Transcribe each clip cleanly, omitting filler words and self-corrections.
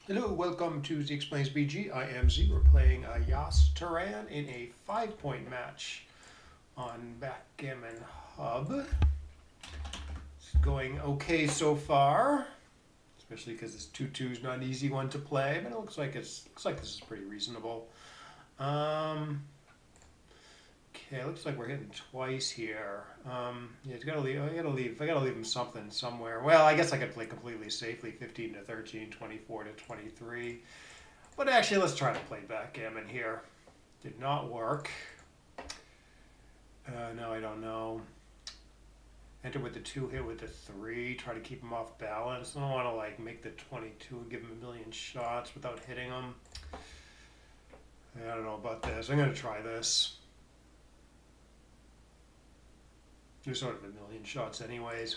Hello, welcome to Z Explains BG. I am Z. We're playing Yas Turan in a 5-point match on Backgammon Hub. It's going okay so far, especially because this 2-2 is not an easy one to play, but it looks like this is pretty reasonable. Okay, looks like we're hitting twice here. Yeah, I gotta leave. I gotta leave him something somewhere. Well, I guess I could play completely safely, 15 to 13, 24 to 23. But actually, let's try to play backgammon here. Did not work. No, I don't know. Enter with the 2, hit with the 3. Try to keep him off balance. I don't want to like make the 22 and give him a million shots without hitting him. I don't know about this. I'm gonna try this. There's sort of a million shots anyways.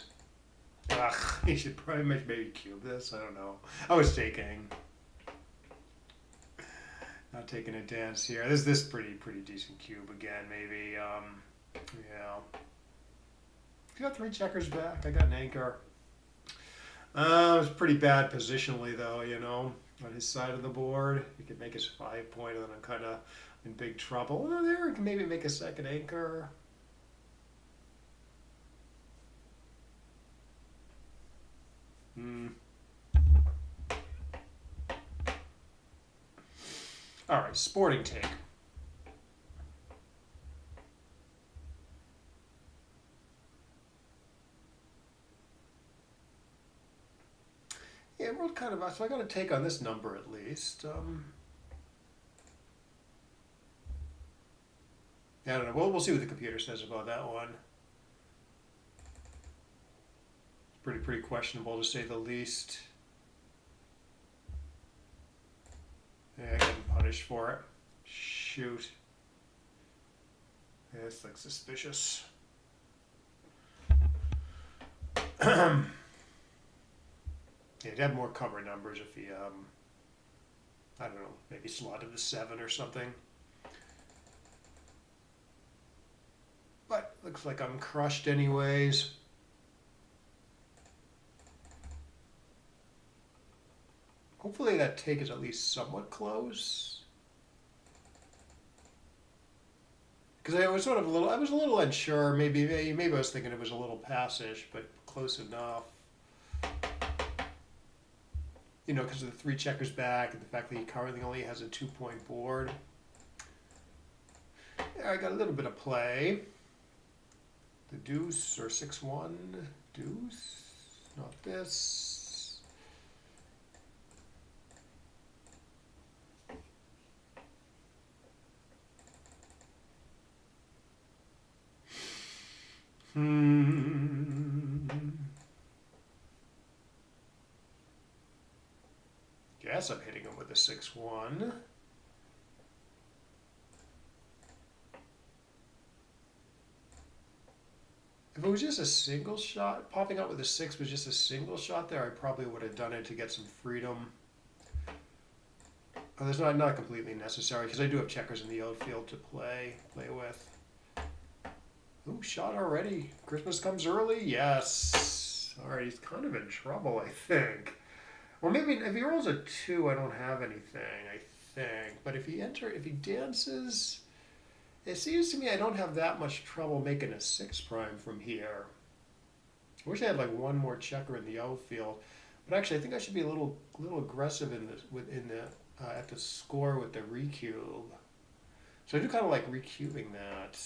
Ugh, he should probably maybe cube this. I don't know. I was not taking a dance here. This pretty decent cube again. Maybe yeah. Got 3 checkers back. I got an anchor. It was pretty bad positionally though. On his side of the board. He could make his 5-point, and then I'm kind of in big trouble. Oh, there, he can maybe make a second anchor. All right, sporting take. Yeah, we're kind of. So I got to take on this number at least. I don't know. We'll see what the computer says about that one. It's pretty questionable to say the least. Yeah, I get punished for it. Shoot. Yeah, this looks suspicious. Yeah, he'd have more cover numbers if he, I don't know, maybe slotted the 7 or something. But looks like I'm crushed anyways. Hopefully that take is at least somewhat close. Because I was a little unsure. Maybe I was thinking it was a little passish, but close enough. Because of the 3 checkers back and the fact that he currently only has a 2-point board. Yeah, I got a little bit of play. The deuce or 6-1 deuce. Not this. Guess I'm hitting him with a 6-1. If it was just a single shot, popping out with a 6 was just a single shot there, I probably would have done it to get some freedom. Oh, that's not completely necessary because I do have checkers in the outfield to play with. Ooh, shot already. Christmas comes early? Yes. All right, he's kind of in trouble, I think. Or maybe if he rolls a 2, I don't have anything, I think. But if he dances, it seems to me I don't have that much trouble making a 6 prime from here. I wish I had like one more checker in the outfield. But actually, I think I should be a little aggressive at the score with the recube. So I do kind of like recubing that.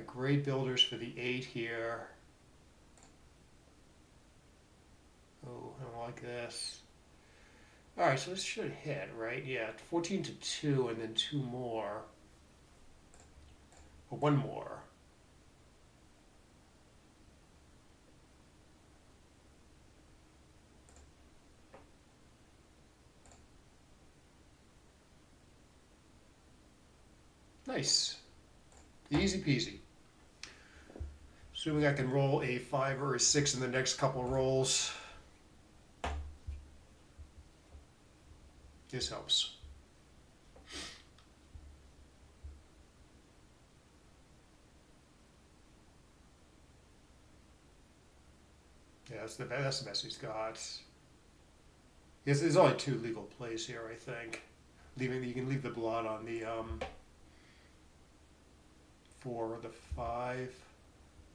Great builders for the 8 here. Oh, I don't like this. All right, so this should hit, right? Yeah, 14 to 2 and then 2 more. Or 1 more. Nice. Easy peasy. Assuming I can roll a 5 or a 6 in the next couple rolls. This helps. Yeah, that's the best he's got. Yes, there's only two legal plays here, I think. You can leave the blot on the 4 or the 5.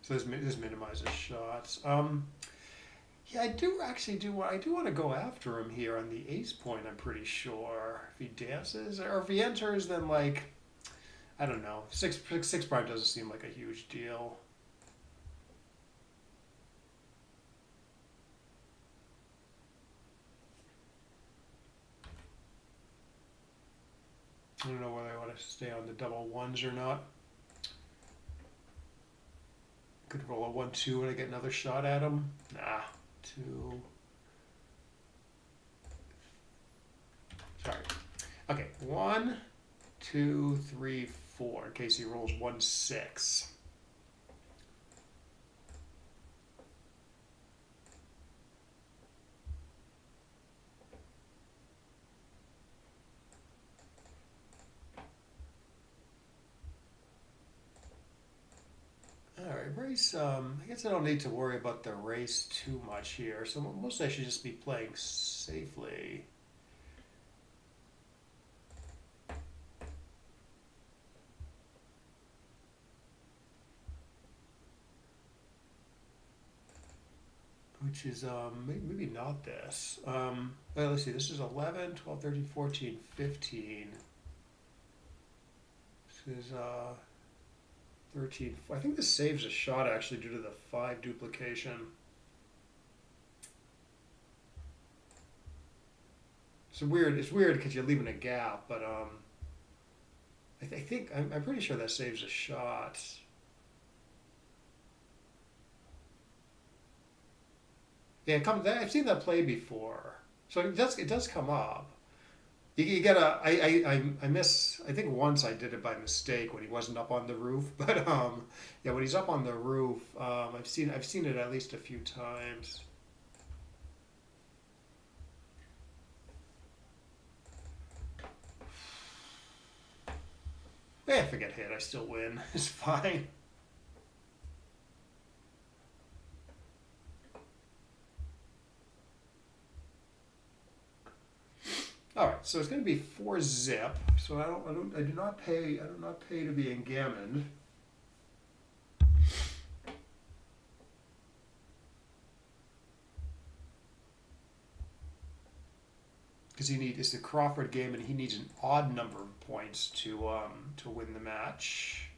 So this minimizes shots. Yeah, I do want to go after him here on the ace point. I'm pretty sure if he dances or if he enters, then like I don't know. Six prime doesn't seem like a huge deal. I don't know whether I want to stay on the double ones or not. Could roll a 1-2 and I get another shot at him. Nah, 2. Sorry. Okay, 1, 2, 3, 4. In case he rolls 1-6. All right, race. I guess I don't need to worry about the race too much here. So mostly I should just be playing safely. Which is maybe not this. Well, let's see. This is 11, 12, 13, 14, 15. This is 13. I think this saves a shot actually due to the 5 duplication. It's weird because you're leaving a gap, but I'm pretty sure that saves a shot. Yeah, I've seen that play before, so it does come up. You gotta. I miss. I think once I did it by mistake when he wasn't up on the roof. But yeah, when he's up on the roof, I've seen it at least a few times. If I get hit, I still win. It's fine. All right, so it's going to be 4 zip. So I do not pay to be in gammon. Because it's the Crawford game, and he needs an odd number of points to win the match.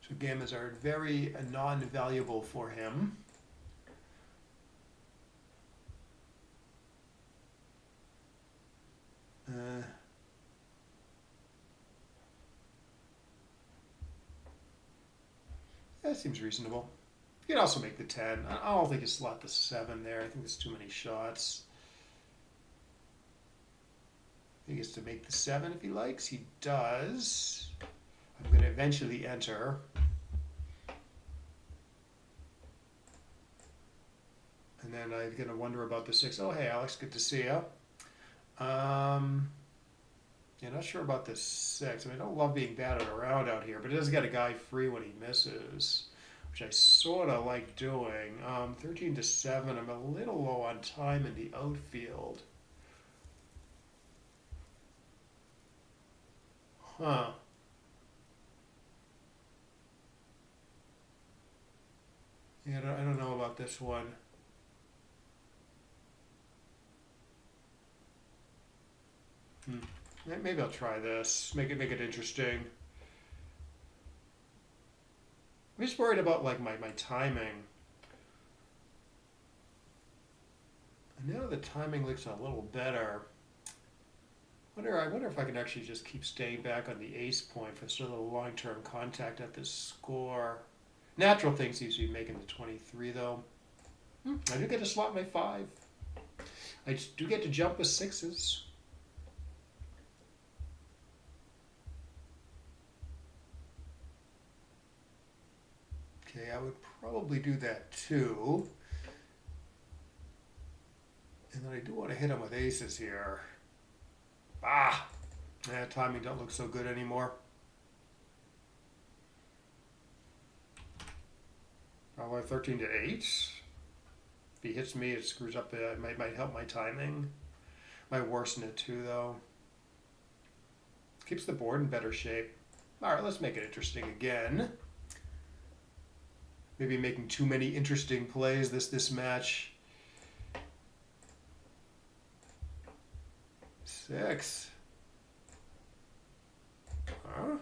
So gammons are very non-valuable for him. That seems reasonable. You can also make the 10. I don't think you slot the 7 there. I think there's too many shots. He gets to make the 7 if he likes. He does. I'm going to eventually enter. And then I'm going to wonder about the 6. Oh, hey, Alex, good to see you. Yeah, not sure about the 6. I mean, I don't love being batted around out here, but it does get a guy free when he misses, which I sort of like doing. 13 to 7. I'm a little low on time in the outfield. Huh. Yeah, I don't know about this one. Maybe I'll try this. Make it interesting. I'm just worried about like my timing. And now the timing looks a little better. I wonder if I can actually just keep staying back on the ace point for sort of long-term contact at this score. Natural thing seems to be making the 23 though. I do get to slot my 5. I do get to jump with 6s. Okay, I would probably do that too. And then I do want to hit him with aces here. Timing don't look so good anymore. Probably 13 to 8. he hits me, it screws up. It might help my timing. Might worsen it too, though. Keeps the board in better shape. All right, let's make it interesting again. Maybe making too many interesting plays this match. 6. Huh?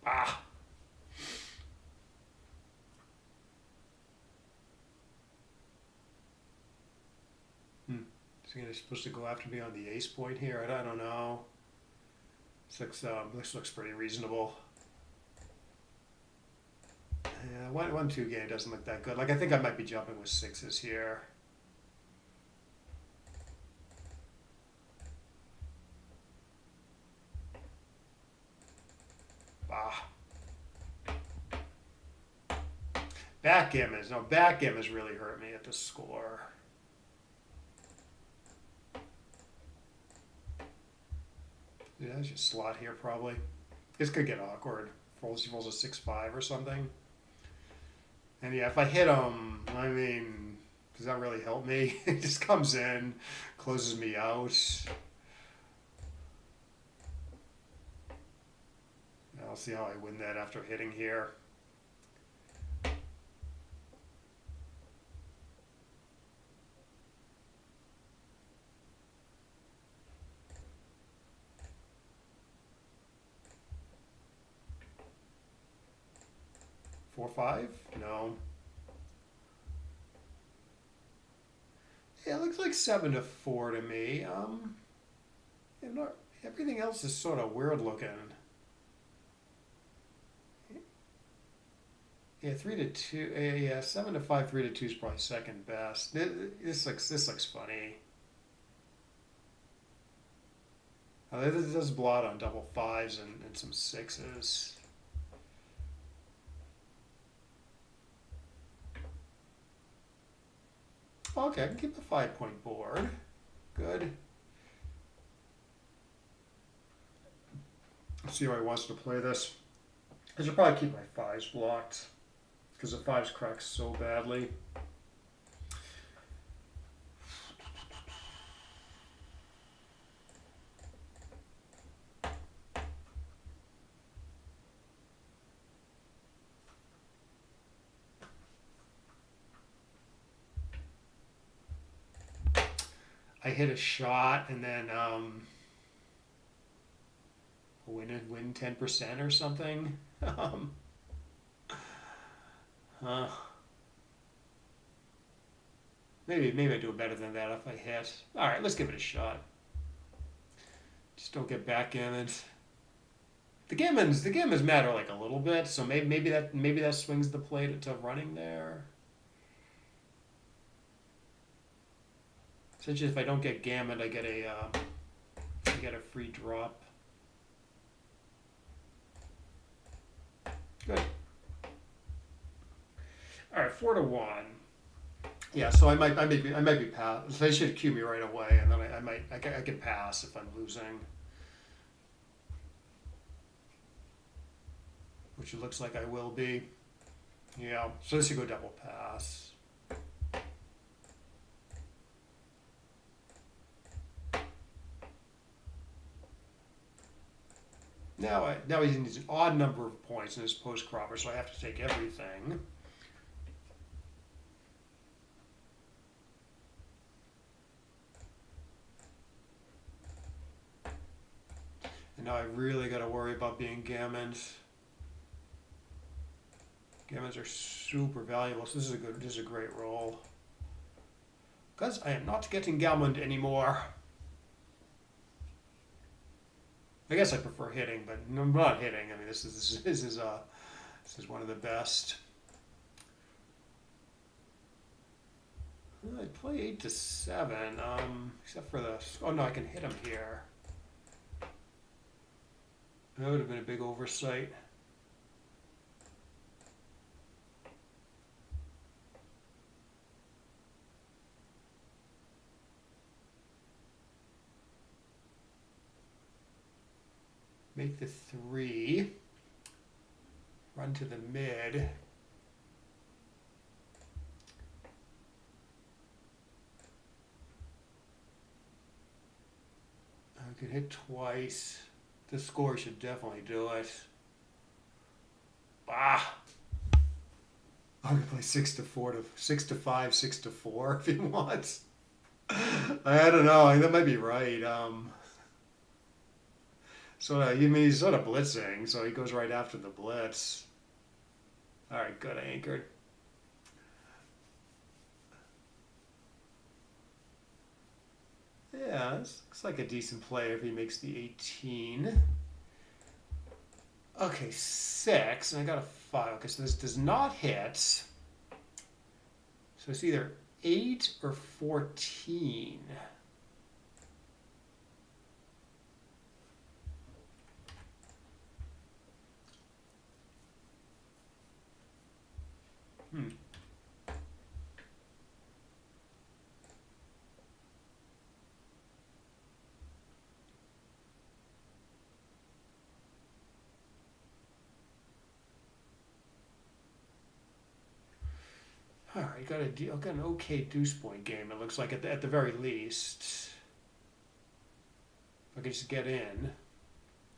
Ah. Is he supposed to go after me on the ace point here? I don't know. This looks pretty reasonable. Yeah, 1-2 game doesn't look that good. Like, I think I might be jumping with 6s here. Backgammon's really hurt me at the score. Yeah, I should slot here probably. This could get awkward. He rolls a 6-5 or something. And yeah, if I hit him, I mean, does that really help me? It just comes in, closes me out. I'll see how I win that after hitting here. Four, 5? No. Yeah, it looks like 7-4 to me. Everything else is sort of weird looking. Yeah, 3-2. Yeah, 7-5, 3-2 is probably second best. This looks funny. This does blot on double 5s and some 6s. Okay, I can keep the 5-point board. Good. Let's see how he wants to play this. I should probably keep my 5s blocked because the 5s crack so badly. I hit a shot and then win 10% or something. Maybe I do better than that if I hit. All right, let's give it a shot. Just don't get backgammons. The gammons matter like a little bit, so maybe that swings the play to running there. Essentially, if I don't get gammoned, I get a free drop. Good. All right, 4-1. Yeah, so I might be pass. They should cue me right away, and then I can pass if I'm losing, which it looks like I will be. Yeah, so this should go double pass. Now he needs an odd number of points in his post-cropper, so I have to take everything. And now I really got to worry about being gammoned. Gammons are super valuable, so this is a great roll. Because I am not getting gammoned anymore. I guess I prefer hitting, but I'm not hitting. I mean, this is one of the best. I'd play 8-7, except for the. Oh no, I can hit him here. That would have been a big oversight. Make take the 3, run to the mid. I could hit twice. The score should definitely do it. Ah! I'm gonna play 6 to 5, 6 to 4 if he wants. I don't know. That might be right. He's sort of blitzing, so he goes right after the blitz. All right, good. I anchored. Yeah, this looks like a decent play if he makes the 18. Okay, 6, and I got a 5. Okay, so this does not hit. So it's either 8 or 14. All right, got an okay deuce point game. It looks like at the very least. If I could just get in,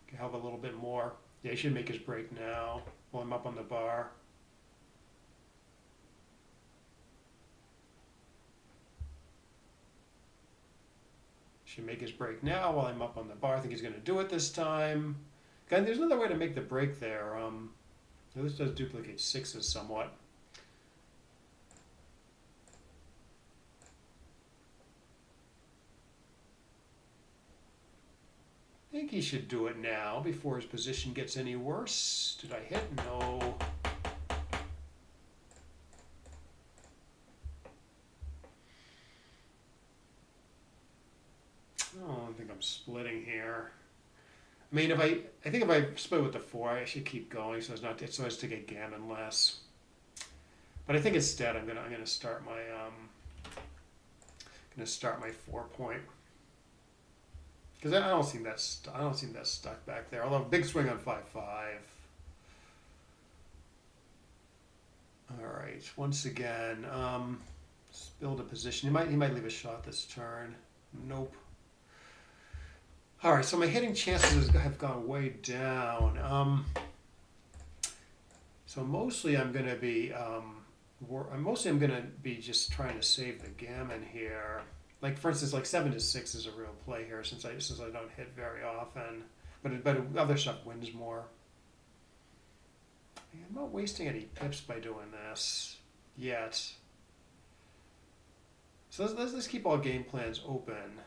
can help a little bit more. Yeah, he should make his break now while I'm up on the bar. Should make his break now while I'm up on the bar. I think he's going to do it this time. God, there's another way to make the break there. This does duplicate 6s somewhat. I think he should do it now before his position gets any worse. Did I hit? No. Oh, I think I'm splitting here. I mean, I think if I split with the 4, I should keep going so as to get gammon less. But I think instead I'm gonna start my 4 point. Because I don't seem that stuck back there. Although big swing on 5-5. All right, once again, build a position. He might leave a shot this turn. Nope. All right, so my hitting chances have gone way down. So mostly I'm going to be just trying to save the gammon here. Like for instance, like 7 to 6 is a real play here since I don't hit very often, but other stuff wins more. I'm not wasting any pips by doing this yet. So let's keep all game plans open.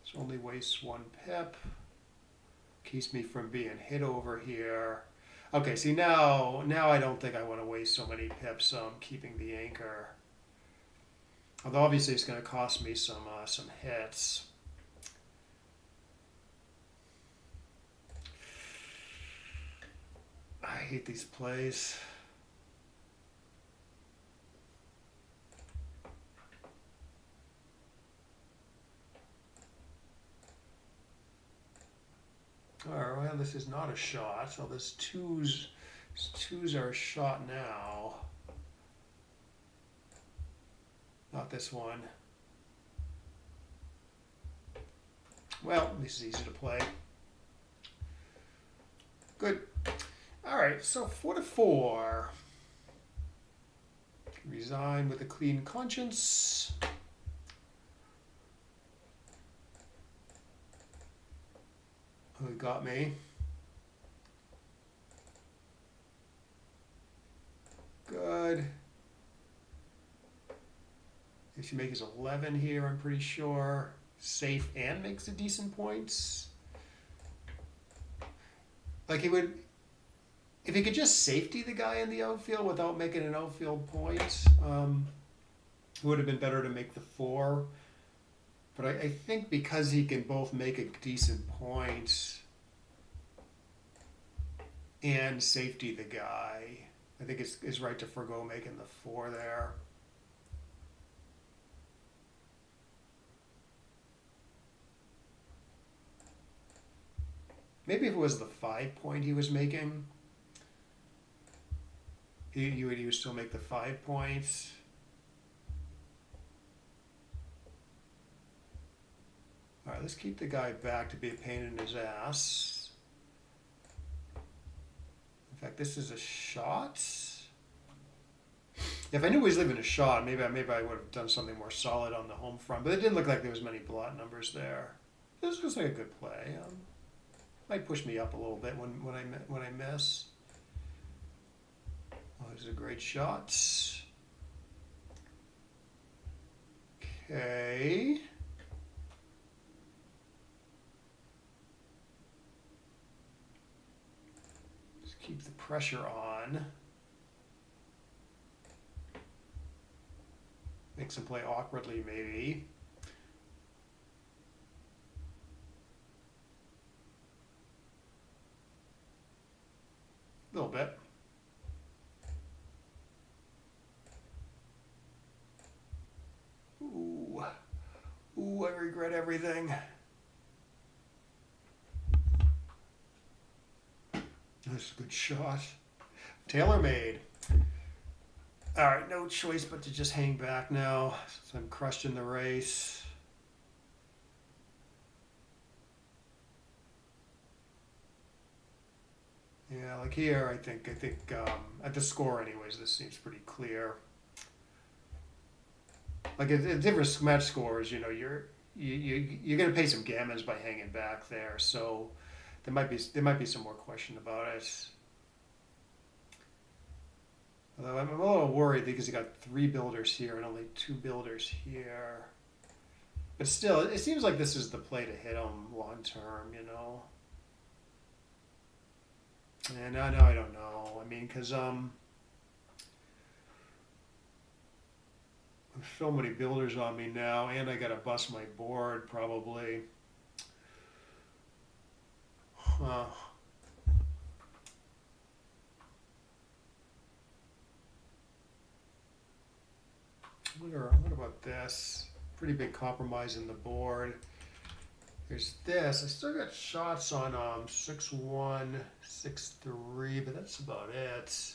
So only wastes 1 pip. Keeps me from being hit over here. Okay, see now I don't think I want to waste so many pips keeping the anchor. Although obviously it's going to cost me some hits. I hate these plays. All right, well, this is not a shot. So this twos are a shot now. Not this one. Well, this is easy to play. Good. All right, so 4 to 4. Resign with a clean conscience. Who got me? Good. He should make his 11 here, I'm pretty sure. Safe and makes a decent points. Like he would, if he could just safety the guy in the outfield without making an outfield point, it would have been better to make the 4. But I think because he can both make a decent point and safety the guy, I think it's right to forgo making the 4 there. Maybe if it was the 5 point he was making, he would still make the 5 points. All right, let's keep the guy back to be a pain in his ass. In fact, this is a shot. If I knew he was leaving a shot, maybe I would have done something more solid on the home front. But it didn't look like there was many blot numbers there. This looks like a good play. Might push me up a little bit when I miss. Oh, this is a great shot. Okay. Just keep the pressure on. Makes him play awkwardly, maybe. A little bit. Ooh. Ooh, I regret everything. That's a good shot. Tailor-made. All right, no choice but to just hang back now since I'm crushed in the race. Yeah, like here, I think at the score anyways, this seems pretty clear. Like at different match scores, you know, you're gonna pay some gammons by hanging back there, so there might be some more question about it. Although I'm a little worried because you got 3 builders here and only 2 builders here. But still, it seems like this is the play to hit them long term, you know. And I don't know. I mean, because there's so many builders on me now, and I gotta bust my board probably. Huh. What about this? Pretty big compromise in the board. There's this. I still got shots on 6-1, 6-3, but that's about it.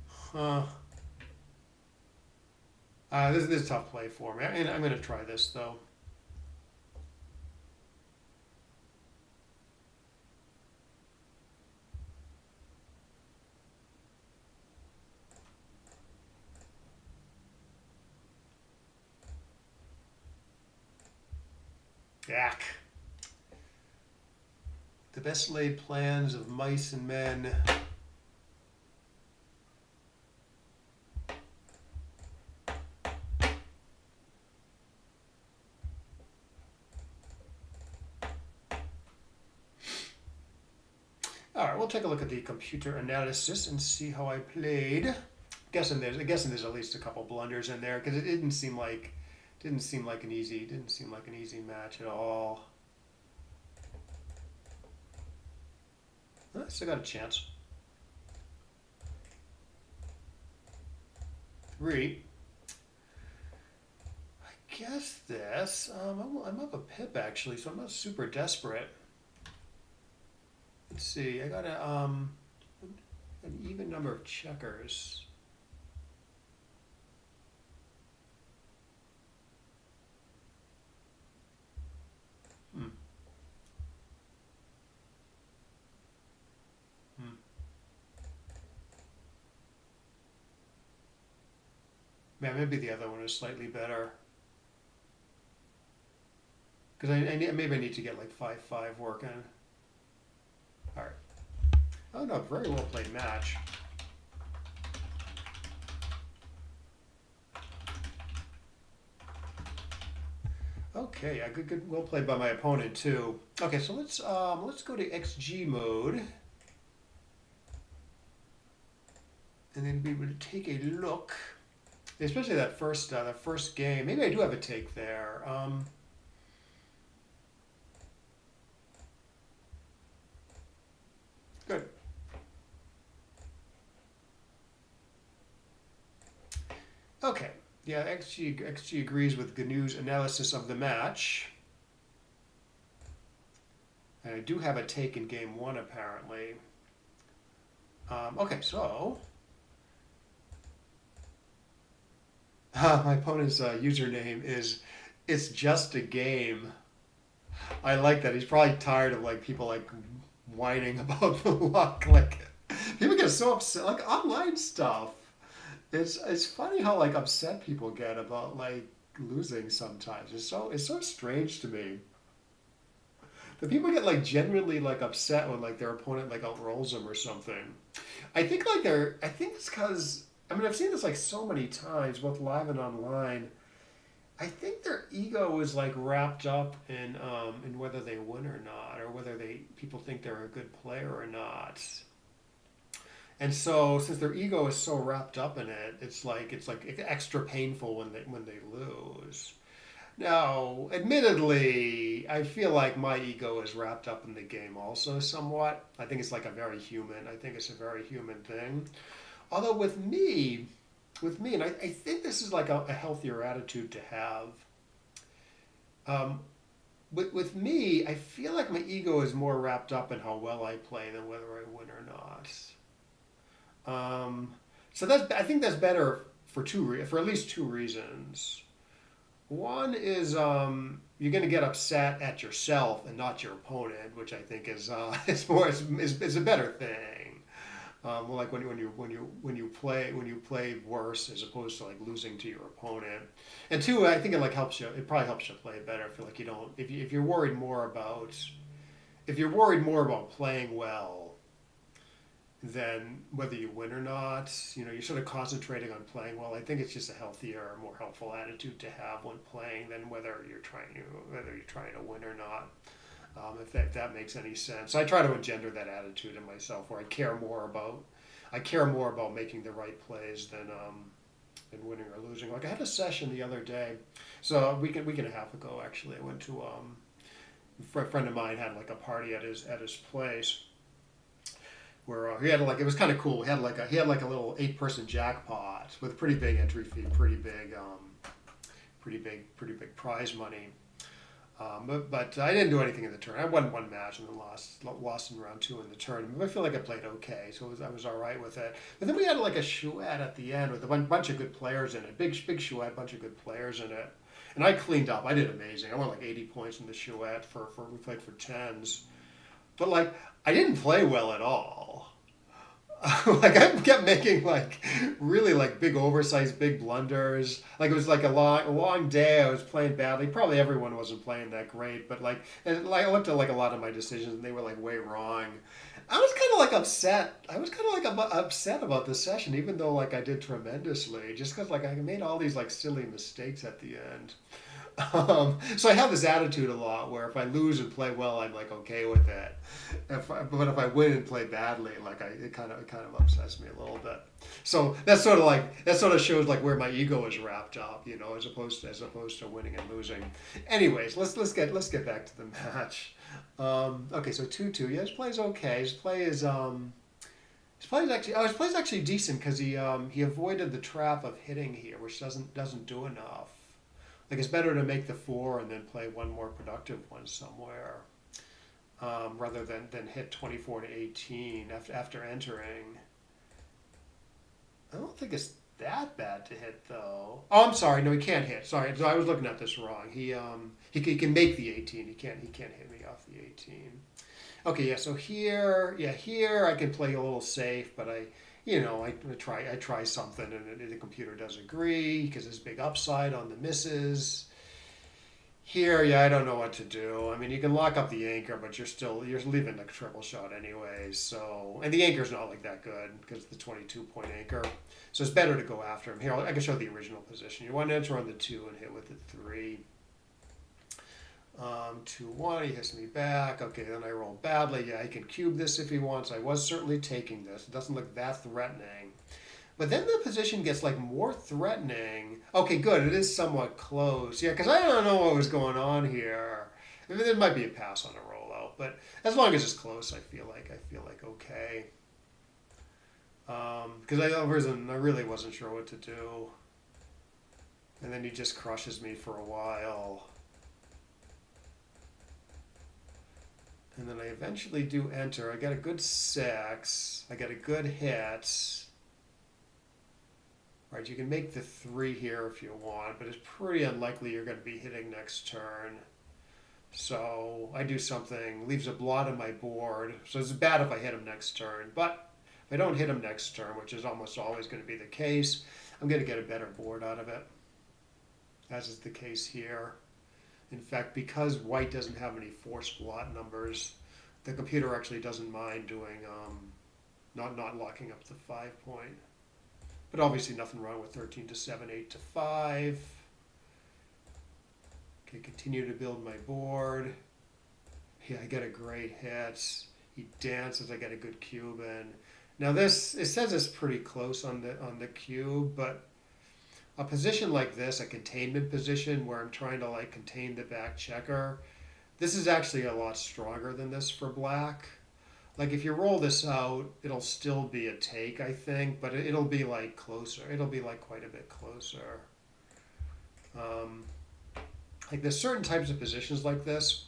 Huh. This is a tough play for me. I'm going to try this, though. Yak. The best laid plans of mice and men. All right, we'll take a look at the computer analysis and see how I played. I'm guessing there's at least a couple blunders in there because it didn't seem like an easy match at all. I still got a chance. 3. I guess this. I'm up a pip actually, so I'm not super desperate. Let's see. I got an even number of checkers. Man, maybe the other one is slightly better. Because maybe I need to get like 5-5 working. All right. Oh no, very well played match. Okay, yeah, good, well played by my opponent too. Okay, so let's go to XG mode, and then be able to take a look. Especially that first game. Maybe I do have a take there. Good. Okay. Yeah, XG agrees with GNU's analysis of the match. And I do have a take in game one, apparently. Okay, so my opponent's username is "It's just a game." I like that. He's probably tired of like people like whining about the luck. Like people get so upset, like online stuff. It's funny how like upset people get about like losing sometimes. It's so strange to me. The people get like genuinely like upset when like their opponent like outrolls them or something. I think it's because I mean I've seen this like so many times, both live and online. I think their ego is like wrapped up in whether they win or not, or whether they people think they're a good player or not. And so since their ego is so wrapped up in it, it's like extra painful when they lose. Now, admittedly, I feel like my ego is wrapped up in the game also somewhat. I think it's like a very human. I think it's a very human thing. Although and I think this is like a healthier attitude to have. Um, with me, I feel like my ego is more wrapped up in how well I play than whether I win or not. Um, so I think that's better for at least two reasons. One is you're going to get upset at yourself and not your opponent, which I think is is a better thing. Well, like when you play worse as opposed to like losing to your opponent. And two, I think it like helps you. It probably helps you play better. If like you don't if you're worried more about if you're worried more about playing well than whether you win or not, you're sort of concentrating on playing well. I think it's just a healthier, more helpful attitude to have when playing than whether you're trying to win or not. If that makes any sense, I try to engender that attitude in myself, where I care more about making the right plays than winning or losing. Like I had a session the other day, so a week and a half ago actually. I went to a friend of mine had like a party at his place where he had like it was kind of cool. He had like a little 8-person jackpot with pretty big entry fee, pretty big prize money. But I didn't do anything in the tournament. I won one match and then lost in round two in the tournament. But I feel like I played okay, so I was all right with it. But then we had like a chouette at the end with a bunch of good players in it. Big chouette, bunch of good players in it. And I cleaned up. I did amazing. I won like 80 points in the chouette for we played for tens. But like I didn't play well at all. Like I kept making like really like big oversized big blunders. Like it was like a long day. I was playing badly. Probably everyone wasn't playing that great, but like I looked at like a lot of my decisions and they were like way wrong. I was kind of like upset. I was kind of like upset about the session, even though like I did tremendously, just because like I made all these like silly mistakes at the end. So I have this attitude a lot where if I lose and play well, I'm like okay with it. But if I win and play badly, like it kind of upsets me a little bit. So that sort of shows like where my ego is wrapped up, as opposed to winning and losing. Anyways, let's get back to the match. Okay, so 2-2. Yeah, his play is okay. His play is actually decent because he avoided the trap of hitting here, which doesn't do enough. Like it's better to make the 4 and then play one more productive one somewhere, rather than hit 24 to 18 after entering. I don't think it's that bad to hit though. Oh, I'm sorry. No, he can't hit. Sorry, I was looking at this wrong. He can make the 18. He can't hit me off the 18. Okay, yeah. So here I can play a little safe, but I try something, and the computer does agree because there's big upside on the misses. Here, yeah, I don't know what to do. I mean, you can lock up the anchor, but you're leaving the triple shot anyways. So, and the anchor's not like that good because it's the 22-point anchor. So it's better to go after him. Here, I can show the original position. You want to enter on the 2 and hit with the 3. 2-1, he hits me back. Okay, then I roll badly. Yeah, he can cube this if he wants. I was certainly taking this. It doesn't look that threatening. But then the position gets like more threatening. Okay, good. It is somewhat close. Yeah, because I don't know what was going on here. I mean, there might be a pass on a rollout, but as long as it's close, I feel like okay. Because I really wasn't sure what to do. And then he just crushes me for a while. And then I eventually do enter. I got a good 6. I got a good hit. Right, you can make the 3 here if you want, but it's pretty unlikely you're going to be hitting next turn. So I do something, leaves a blot on my board. So it's bad if I hit him next turn, but if I don't hit him next turn, which is almost always going to be the case, I'm going to get a better board out of it, as is the case here. In fact, because white doesn't have any forced blot numbers, the computer actually doesn't mind doing not locking up the 5 point. But obviously nothing wrong with 13 to 7, 8 to 5. Okay, continue to build my board. Yeah, I get a great hit. He dances, I get a good cube in. Now this, it says it's pretty close on the cube, but a position like this, a containment position where I'm trying to like contain the back checker, this is actually a lot stronger than this for black. Like if you roll this out, it'll still be a take, I think, but it'll be like closer. It'll be like quite a bit closer. Like there's certain types of positions like this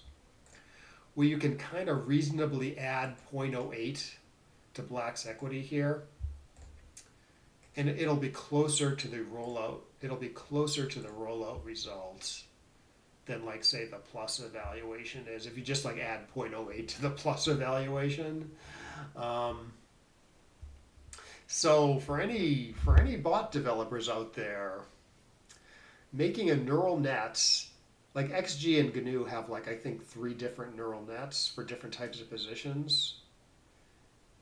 where you can kind of reasonably add 0.08 to black's equity here. And it'll be closer to the rollout. It'll be closer to the rollout results than like say the plus evaluation is if you just like add 0.08 to the plus evaluation. So for any bot developers out there, making a neural net, like XG and GNU have like I think 3 different neural nets for different types of positions.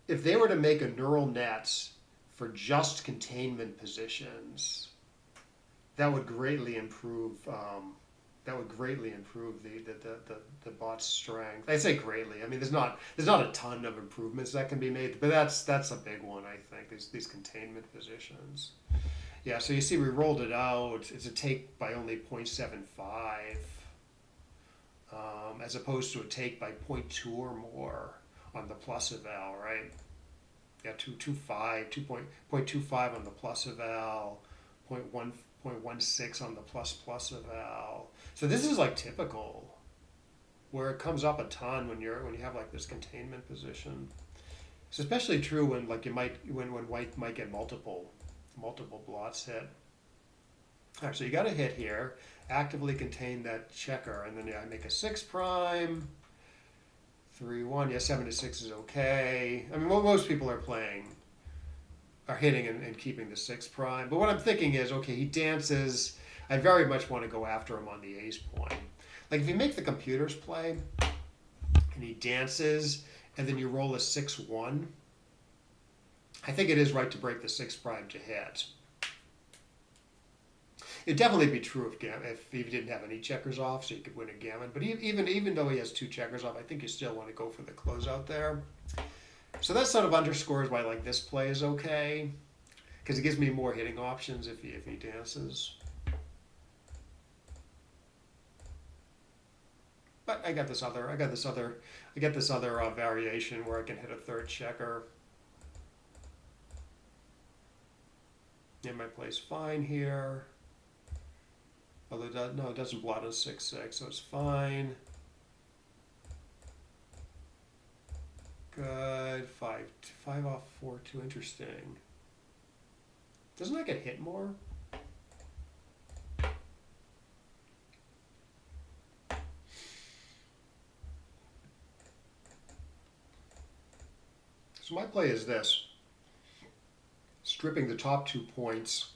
If they were to make a neural net for just containment positions, that would greatly improve the bot's strength. I say greatly. I mean, there's not a ton of improvements that can be made, but that's a big one. I think these containment positions. Yeah. So you see, we rolled it out. It's a take by only 0.75, as opposed to a take by 0.2 or more on the plus eval, right? Yeah, 2.25 on the plus eval, 0.16 on the plus eval. So this is like typical, where it comes up a ton when you have like this containment position. It's especially true when like when white might get multiple blots hit. All right, so you got a hit here, actively contain that checker, and then I make a 6 prime. 3-1, yeah, 7 to 6 is okay. I mean, what most people are hitting and keeping the 6 prime. But what I'm thinking is, okay, he dances. I very much want to go after him on the ace point. Like if you make the computers play and he dances and then you roll a 6-1, I think it is right to break the 6 prime to hit. It'd definitely be true if he didn't have any checkers off, so you could win a gammon. But even though he has 2 checkers off, I think you still want to go for the closeout there. So that sort of underscores why like this play is okay, because it gives me more hitting options if he dances. But I get this other variation where I can hit a 3rd checker. And my play's fine here. Although it doesn't blot a 6-6, so it's fine. Good. 5 off 4-2. Interesting. Doesn't that get hit more? So my play is this: stripping the top 2 points,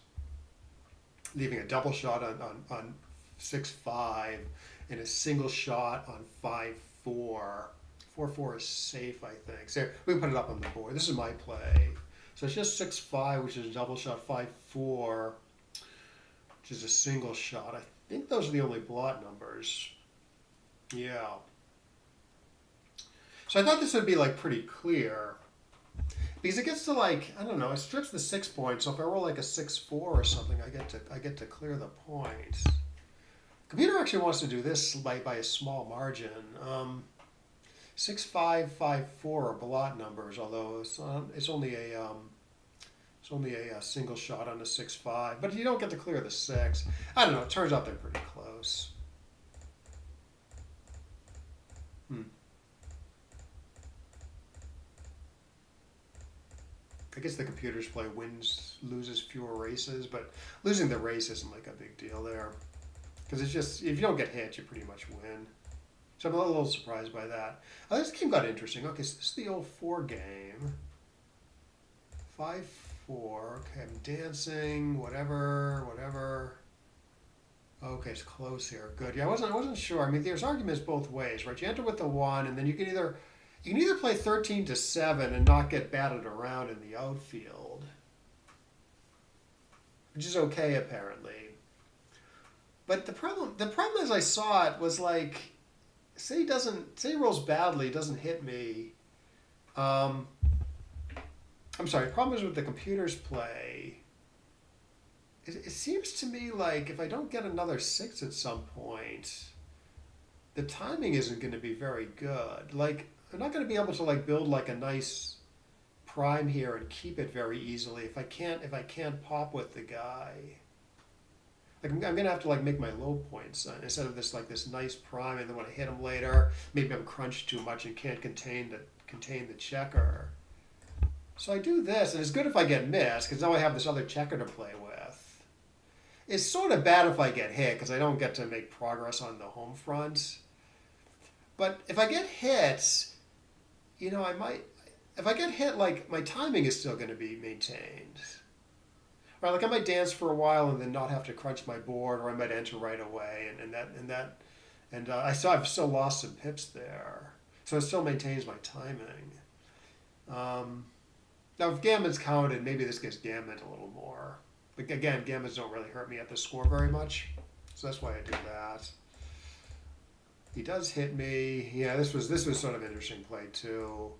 leaving a double shot on 6-5 and a single shot on 5-4. 4-4 is safe, I think. So we can put it up on the board. This is my play. So it's just 6-5, which is a double shot, 5-4, which is a single shot. I think those are the only blot numbers. Yeah. So I thought this would be like pretty clear, because it gets to like, I don't know, it strips the 6 points. So if I roll like a 6-4 or something, I get to clear the point. Computer actually wants to do this by a small margin. 6-5, 5-4 are blot numbers, although it's only a single shot on the 6-5. But you don't get to clear the 6. I don't know. It turns out they're pretty close. I guess the computers play loses fewer races, but losing the race isn't like a big deal there. Because it's just, if you don't get hit, you pretty much win. So I'm a little surprised by that. Oh, this game got interesting. Okay, so this is the 04 game. 5-4. Okay, I'm dancing, whatever. Okay, it's close here. Good. Yeah, I wasn't sure. I mean, there's arguments both ways, right? You enter with the 1, and then you can either play 13-7 and not get batted around in the outfield, which is okay apparently. But the problem as I saw it was like, say he rolls badly, doesn't hit me. I'm sorry. The problem is with the computer's play. It seems to me like if I don't get another 6 at some point, the timing isn't going to be very good. Like, I'm not going to be able to like build like a nice prime here and keep it very easily if I can't pop with the guy. Like, I'm going to have to like make my low points instead of this nice prime, and then when I hit him later, maybe I'm crunched too much and can't contain the checker. So I do this, and it's good if I get missed because now I have this other checker to play with. It's sort of bad if I get hit because I don't get to make progress on the home front. But if I get hit, I might. If I get hit, like, my timing is still going to be maintained. Right, like I might dance for a while and then not have to crunch my board, or I might enter right away, I've still lost some pips there, so it still maintains my timing. Now, if gammon's counted, maybe this gets gammoned a little more. But again, gammons don't really hurt me at the score very much, so that's why I do that. He does hit me. Yeah, this was sort of interesting play too.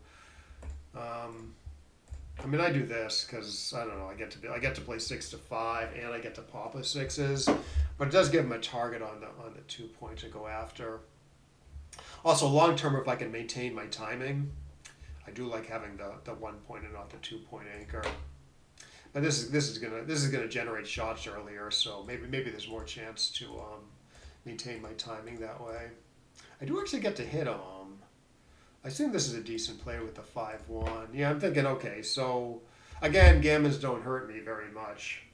I mean, I do this because I don't know. I get to play 6-5, and I get to pop with 6s, but it does give him a target on the 2 points to go after. Also, long term, if I can maintain my timing, I do like having the 1 point and not the 2 point anchor. But this is gonna generate shots earlier, so maybe there's more chance to maintain my timing that way. I do actually get to hit him. I assume this is a decent play with the 5-1. Yeah, I'm thinking, okay, so again, gammons don't hurt me very much.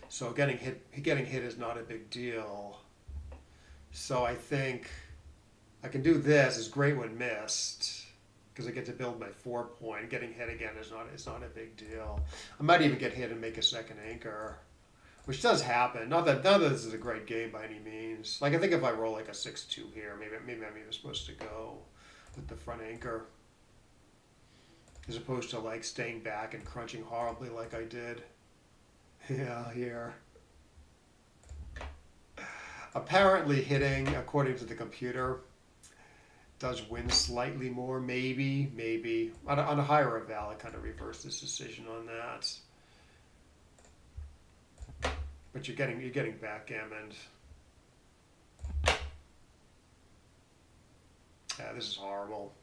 So getting hit is not a big deal. So I think I can do this. It's great when missed, because I get to build my 4 point. Getting hit again is not a big deal. I might even get hit and make a second anchor, which does happen. Not that this is a great game by any means. Like, I think if I roll like a 6-2 here, maybe I'm even supposed to go with the front anchor, as opposed to like staying back and crunching horribly like I did. Yeah, here. Apparently hitting, according to the computer, does win slightly more, maybe. On a higher eval, I kind of reversed this decision on that. But you're getting backgammoned. Yeah, this is horrible.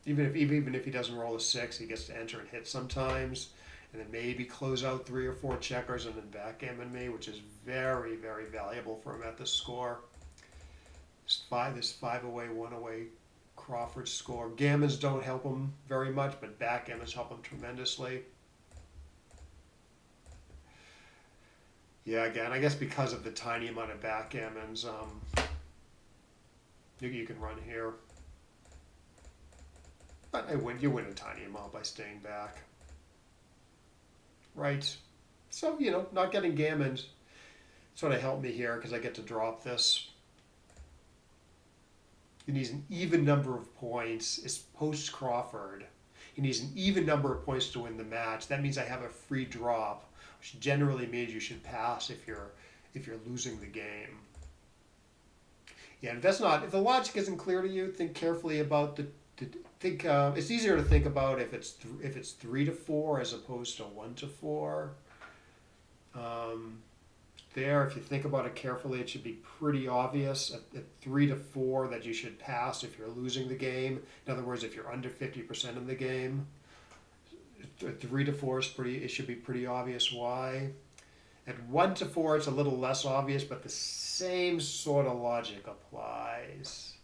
Even if he doesn't roll a 6, he gets to enter and hit sometimes, and then maybe close out 3 or 4 checkers and then backgammon me, which is very, very valuable for him at this score. This 5 away, 1 away Crawford score. Gammons don't help him very much, but backgammons help him tremendously. Yeah, again, I guess because of the tiny amount of backgammons, you can run here. But you win a tiny amount by staying back. Right. So, not getting gammons sort of helped me here because I get to drop this. He needs an even number of points. It's post Crawford. He needs an even number of points to win the match. That means I have a free drop, which generally means you should pass if you're losing the game. Yeah, if the logic isn't clear to you, think carefully about it's easier to think about if it's 3-4 as opposed to 1-4. If you think about it carefully, it should be pretty obvious at 3-4 that you should pass if you're losing the game. In other words, if you're under 50% in the game. At 3-4 it should be pretty obvious why. At 1-4, it's a little less obvious, but the same sort of logic applies.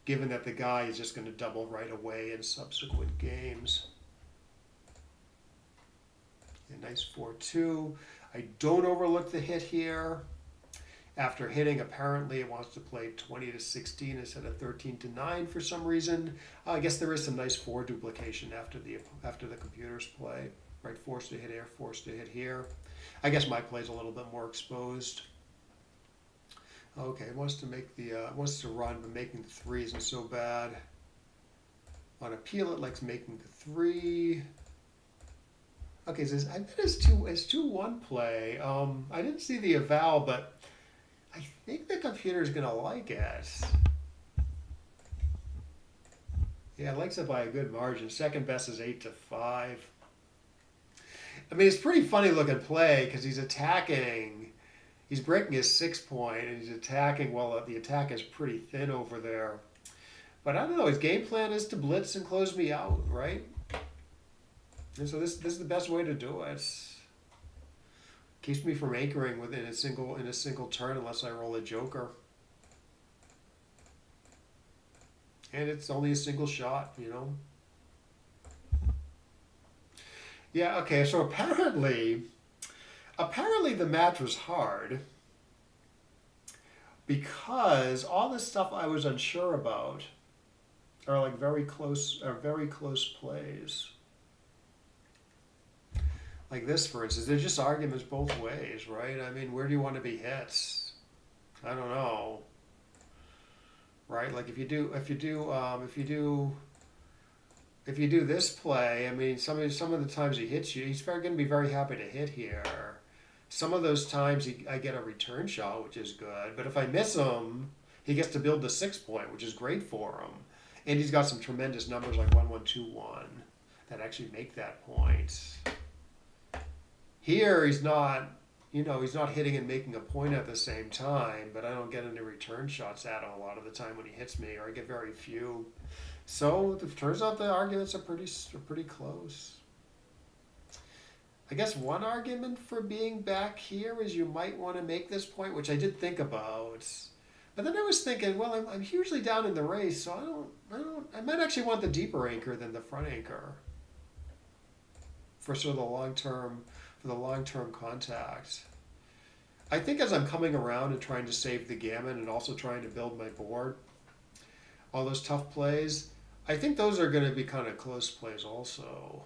given that the guy is just going to double right away in subsequent games. A nice 4-2. I don't overlook the hit here. After hitting, apparently it wants to play 20 to 16 instead of 13 to 9 for some reason. I guess there is some nice 4 duplication after the computer's play. Right, forced to hit here, forced to hit here. I guess my play's a little bit more exposed. Okay, it wants to make the wants to run, but making the 3 isn't so bad. On appeal, it likes making the 3. Okay, so I bet it's 2-1 play. I didn't see the eval, but I think the computer's gonna like it. Yeah, it likes it by a good margin. Second best is 8-5. I mean, it's pretty funny looking play because he's attacking. He's breaking his 6 point and he's attacking while the attack is pretty thin over there. But I don't know, his game plan is to blitz and close me out, right? And so this is the best way to do it. Keeps me from anchoring within a single turn unless I roll a joker. And it's only a single shot, you know. Yeah, okay, so apparently the match was hard because all the stuff I was unsure about are like very close plays. Like this, for instance, they're just arguments both ways, right? I mean, where do you want to be hit? I don't know. Right? Like if you do this play, I mean, some of the times he hits you, he's going to be very happy to hit here. Some of those times I get a return shot, which is good. But if I miss him, he gets to build the 6 point, which is great for him. And he's got some tremendous numbers like 1-1-2-1 that actually make that point. Here he's not hitting and making a point at the same time, but I don't get any return shots at him a lot of the time when he hits me, or I get very few. So it turns out the arguments are pretty close. I guess one argument for being back here is you might want to make this point, which I did think about. But then I was thinking, well, I'm hugely down in the race, so I might actually want the deeper anchor than the front anchor for sort of the long-term contact. I think as I'm coming around and trying to save the gammon and also trying to build my board, all those tough plays, I think those are going to be kind of close plays also.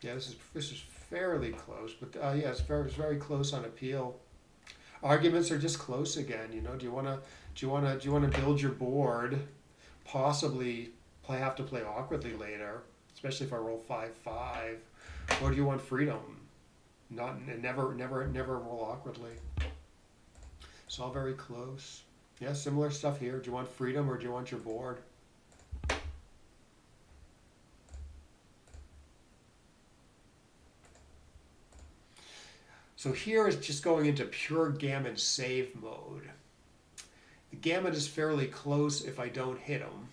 Yeah, this is fairly close, but yeah, it's very close on appeal. Arguments are just close again. You know, do you want to build your board, possibly have to play awkwardly later, especially if I roll 5-5, or do you want freedom? Never roll awkwardly. It's all very close. Yeah, similar stuff here. Do you want freedom or do you want your board? So here is just going into pure gammon save mode. The gammon is fairly close if I don't hit him.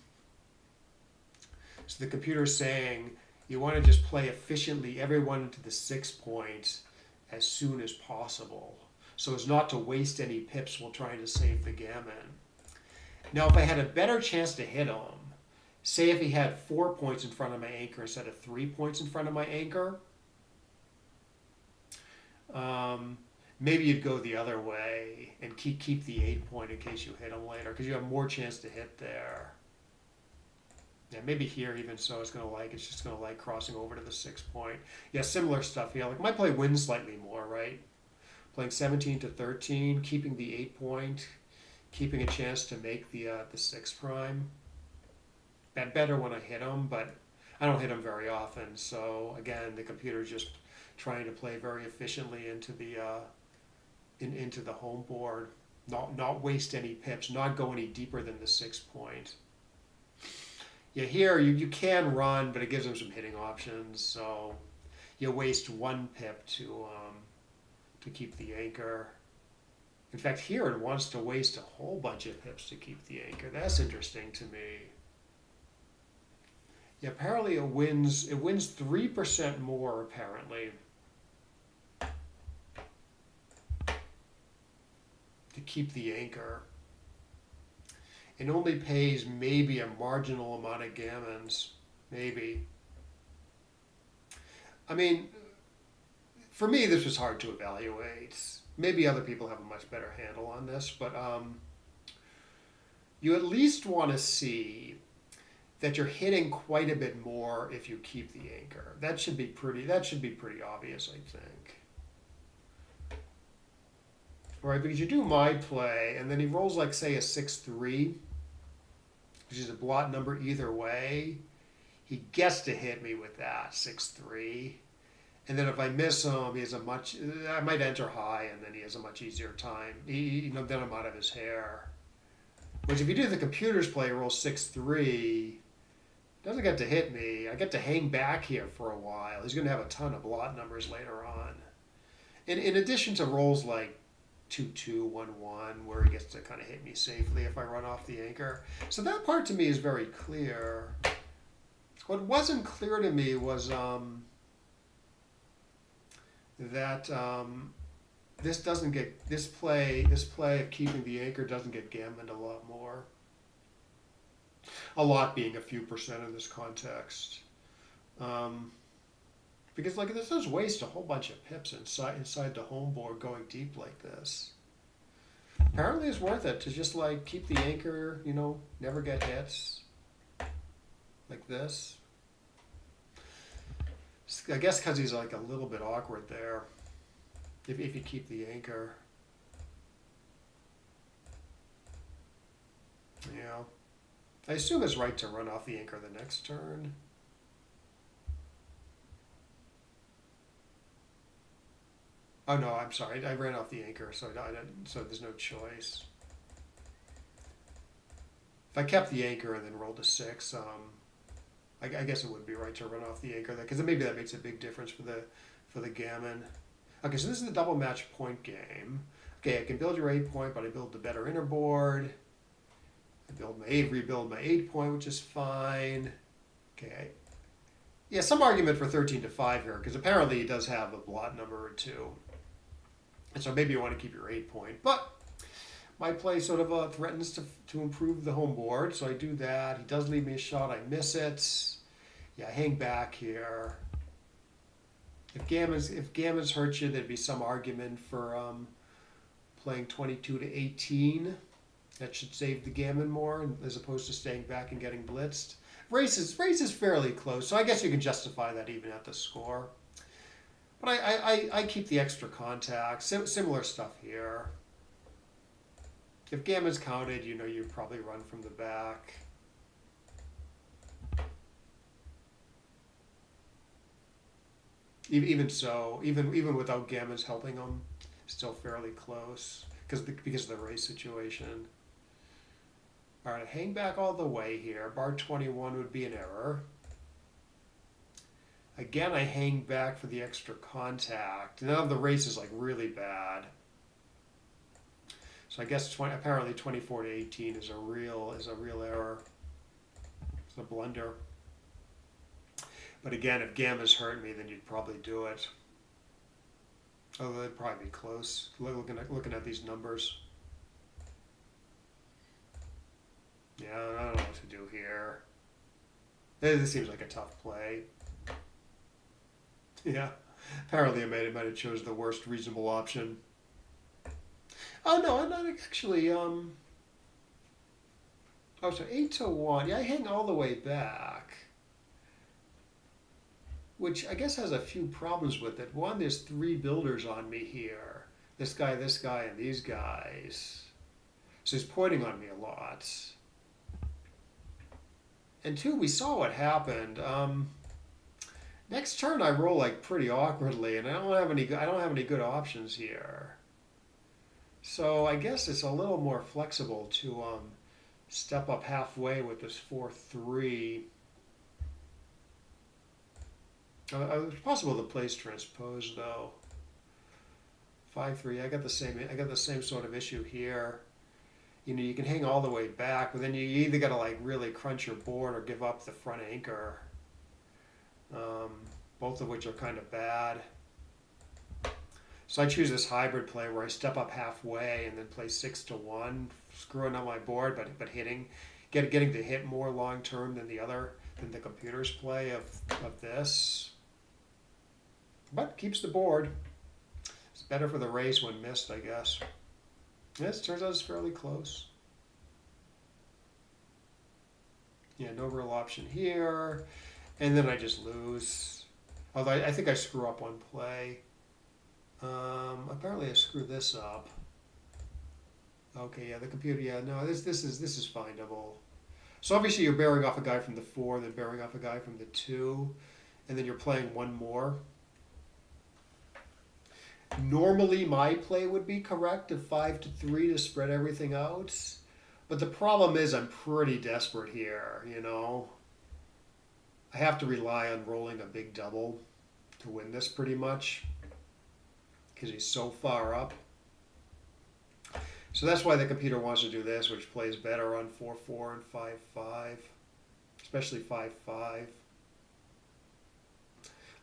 So the computer is saying you want to just play efficiently everyone to the 6 point as soon as possible, so as not to waste any pips while trying to save the gammon. Now, if I had a better chance to hit him, say if he had 4 points in front of my anchor instead of 3 points in front of my anchor, maybe you'd go the other way and keep the 8 point in case you hit him later, because you have more chance to hit there. Yeah, maybe here even so it's just gonna like crossing over to the 6 point. Yeah, similar stuff here. Like my play wins slightly more, right? Playing 17 to 13, keeping the 8 point, keeping a chance to make the 6 prime. Better when I hit him, but I don't hit him very often. So again, the computer's just trying to play very efficiently into the home board, not waste any pips, not go any deeper than the 6 point. Yeah, here you can run, but it gives them some hitting options. So you waste 1 pip to keep the anchor. In fact, here it wants to waste a whole bunch of pips to keep the anchor. That's interesting to me. Yeah, apparently it wins 3% more apparently to keep the anchor. and only pays maybe a marginal amount of gammons. Maybe. I mean, for me, this was hard to evaluate. Maybe other people have a much better handle on this, but you at least want to see that you're hitting quite a bit more if you keep the anchor. That should be pretty obvious, I think. Right, because you do my play, and then he rolls like, say, a 6-3, which is a blot number either way. He gets to hit me with that 6-3. And then if I miss him, I might enter high, and then he has a much easier time. Then I'm out of his hair. Which if you do the computer's play, roll 6-3, doesn't get to hit me. I get to hang back here for a while. He's going to have a ton of blot numbers later on. In addition to rolls like 2-2, 1-1, where he gets to kind of hit me safely if I run off the anchor. So that part to me is very clear. What wasn't clear to me was that this play of keeping the anchor doesn't get gammoned a lot more. A lot being a few percent in this context. Because like this does waste a whole bunch of pips inside the home board going deep like this. Apparently it's worth it to just like keep the anchor, never get hits. Like this. I guess because he's like a little bit awkward there. If you keep the anchor. Yeah. I assume it's right to run off the anchor the next turn. Oh no, I'm sorry. I ran off the anchor, so there's no choice. If I kept the anchor and then rolled a 6, I guess it would be right to run off the anchor, because maybe that makes a big difference for the gammon. Okay, so this is the double match point game. Okay, I can build your 8 point, but I build the better inner board. I rebuild my 8 point, which is fine. Okay. Yeah, some argument for 13-5 here, because apparently he does have a blot number or 2. And so maybe you want to keep your 8 point. But my play sort of threatens to improve the home board, so I do that. He does leave me a shot. I miss it. Yeah, I hang back here. If gammons hurt you, there'd be some argument for playing 22-18. That should save the gammon more, as opposed to staying back and getting blitzed. Race is fairly close, so I guess you can justify that even at the score. But I keep the extra contact. Similar stuff here. If gammon's counted, you probably run from the back. Even so, even without gammons helping them, still fairly close because of the race situation. All right, hang back all the way here. Bar 21 would be an error. Again, I hang back for the extra contact. Now the race is like really bad. So I guess apparently 24-18 is a real error. It's a blunder. But again, if gammas hurt me, then you'd probably do it. Although they'd probably be close. Looking at these numbers. Yeah, I don't know what to do here. This seems like a tough play. Yeah, apparently I might have chose the worst reasonable option. Oh no, I'm not actually. Oh, so 8-1. Yeah, I hang all the way back, which I guess has a few problems with it. One, there's 3 builders on me here. This guy, and these guys. So he's pointing on me a lot. And 2, we saw what happened. Next turn I roll like pretty awkwardly, and I don't have any good options here. So I guess it's a little more flexible to step up halfway with this 4-3. It's possible to place transpose though. 5-3. I got the same sort of issue here. You can hang all the way back, but then you either got to like really crunch your board or give up the front anchor. Both of which are kind of bad. So I choose this hybrid play where I step up halfway and then play 6-1 screwing up my board, but getting to hit more long term than the computer's play of this. But keeps the board. It's better for the race when missed, I guess. Yes, turns out it's fairly close. Yeah, no real option here. And then I just lose. Although I think I screw up one play. Apparently I screw this up. Okay, yeah, the computer, yeah, no, this is findable. So obviously you're bearing off a guy from the 4, then bearing off a guy from the 2, and then you're playing one more. Normally my play would be correct of 5-3 to spread everything out. But the problem is I'm pretty desperate here, you know. I have to rely on rolling a big double to win this pretty much because he's so far up. So that's why the computer wants to do this, which plays better on 4-4 and 5-5, especially 5-5.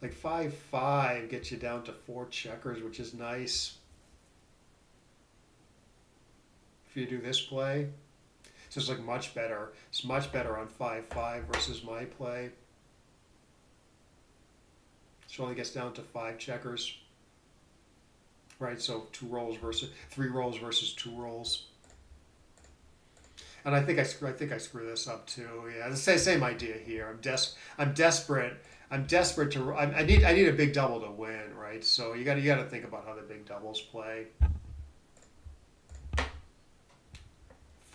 Like 5-5 gets you down to 4 checkers, which is nice. If you do this play, so it's like much better. It's much better on 5-5 versus my play. So it only gets down to 5 checkers. Right, so 3 rolls versus 2 rolls. And I think I screw this up too. Yeah, the same idea here. I'm desperate. I need a big double to win, right? So you got to think about how the big doubles play.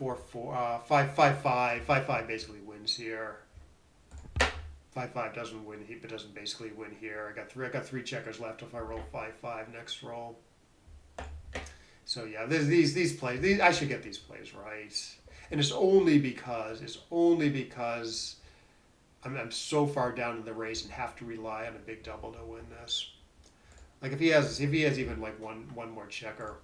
4-4, 5-5, 5-5 basically wins here. 5-5 doesn't win, but doesn't basically win here. I got 3 checkers left if I roll 5-5 next roll. So yeah, these plays. I should get these plays right, and it's only because I'm so far down in the race and have to rely on a big double to win this. Like if he has even like one more checker.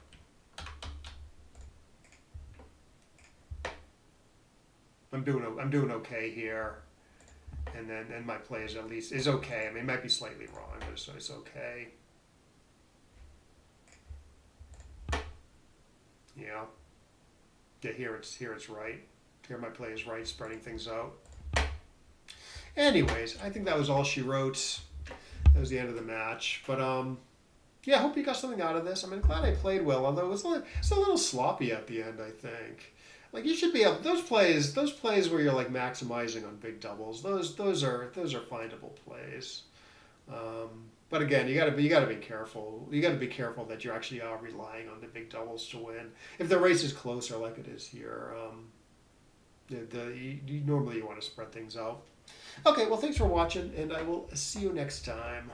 I'm doing okay here, and my play is okay. I mean, it might be slightly wrong, but it's okay. Yeah. Yeah, here it's right. Here my play is right, spreading things out. Anyways, I think that was all she wrote. That was the end of the match. But yeah, I hope you got something out of this. I mean, glad I played well, although it was a little sloppy at the end, I think. Like you should be able those plays where you're like maximizing on big doubles. Those are findable plays. But again, you gotta be careful. You gotta be careful that you actually are relying on the big doubles to win. If the race is closer, like it is here, normally you want to spread things out. Okay, well, thanks for watching, and I will see you next time.